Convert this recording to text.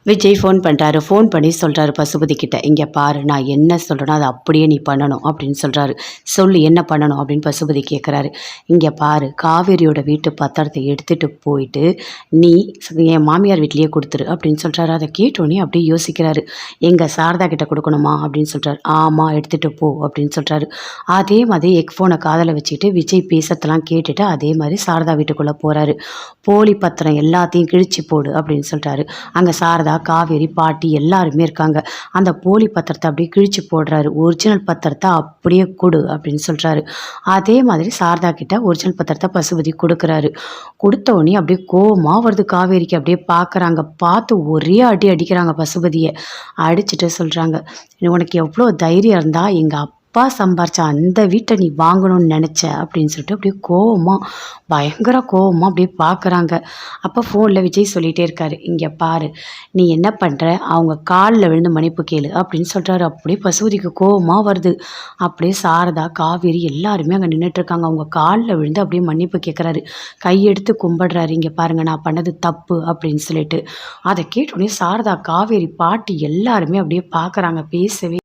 Vijay phone பண்ணுறாரு. Phone பண்ணி சொல்கிறாரு பசுபதி கிட்ட, "இங்கே பாரு, நான் என்ன சொல்கிறேனோ அதை அப்படியே நீ பண்ணணும்" அப்படின்னு சொல்கிறாரு. "சொல்லு, என்ன பண்ணணும்?" அப்படின்னு பசுபதி கேட்குறாரு. "இங்கே பாரு, காவேரியோட வீட்டு பத்திரத்தை எடுத்துகிட்டு போயிட்டு நீ என் மாமியார் வீட்லேயே கொடுத்துரு" அப்படின்னு சொல்கிறாரு. அதை கேட்டோன்னே அப்படியே யோசிக்கிறாரு. "எங்கள் சாரதா கிட்ட கொடுக்கணுமா?" அப்படின்னு சொல்கிறாரு. "ஆமாம், எடுத்துகிட்டு போ" அப்படின்னு சொல்கிறாரு. அதே மாதிரி ஃபோனை காதில் வச்சுக்கிட்டு விஜய் பேசத்தெல்லாம் கேட்டுட்டு அதே மாதிரி சாரதா வீட்டுக்குள்ளே போகிறாரு. "போலி பத்திரம் எல்லாத்தையும் கிழிச்சு போடு" அப்படின்னு சொல்கிறாரு. அங்கே சாரதா, காவேரி, பாட்டி எல்லாருமே இருக்காங்க. அந்த போலி பத்திரத்தை அப்படியே கிழிச்சு போடுறாரு. ஒரிஜினல் பத்திரத்தை அப்படியே கொடு அப்படின்னு சொல்கிறாரு. அதே மாதிரி சாரதா கிட்ட ஒரிஜினல் பத்திரத்தை பசுபதி கொடுக்குறாரு. கொடுத்த உடனே அப்படியே கோவமாக வருது காவேரிக்கு. அப்படியே பார்க்குறாங்க. பார்த்து ஒரே அடி அடிக்கிறாங்க பசுபதியை. அடிச்சுட்டு சொல்கிறாங்க, "உனக்கு எவ்வளோ தைரியம் இருந்தால் எங்கள் அப்பா சம்பாரிச்ச அந்த வீட்டை நீ வாங்கணும்னு நினச்ச" அப்படின்னு சொல்லிட்டு அப்படியே கோவமாக, பயங்கர கோவமாக அப்படியே பார்க்குறாங்க. அப்போ ஃபோனில் விஜய் சொல்லிகிட்டே இருக்காரு, "இங்கே பாரு, நீ என்ன பண்ணுற, அவங்க காலில் விழுந்து மன்னிப்பு கேளு" அப்படின்னு சொல்கிறாரு. அப்படியே பசுபதிக்கு கோவமாக வருது. அப்படியே சாரதா, காவேரி எல்லாருமே அங்கே நின்றுட்டுருக்காங்க. அவங்க காலில் விழுந்து அப்படியே மன்னிப்பு கேட்குறாரு. கையெடுத்து கும்பிடுறாரு. "இங்கே பாருங்கள், நான் பண்ணது தப்பு" அப்படின்னு சொல்லிட்டு. அதை கேட்டோடனே சாரதா, காவேரி, பாட்டி எல்லாருமே அப்படியே பார்க்குறாங்க. பேசவே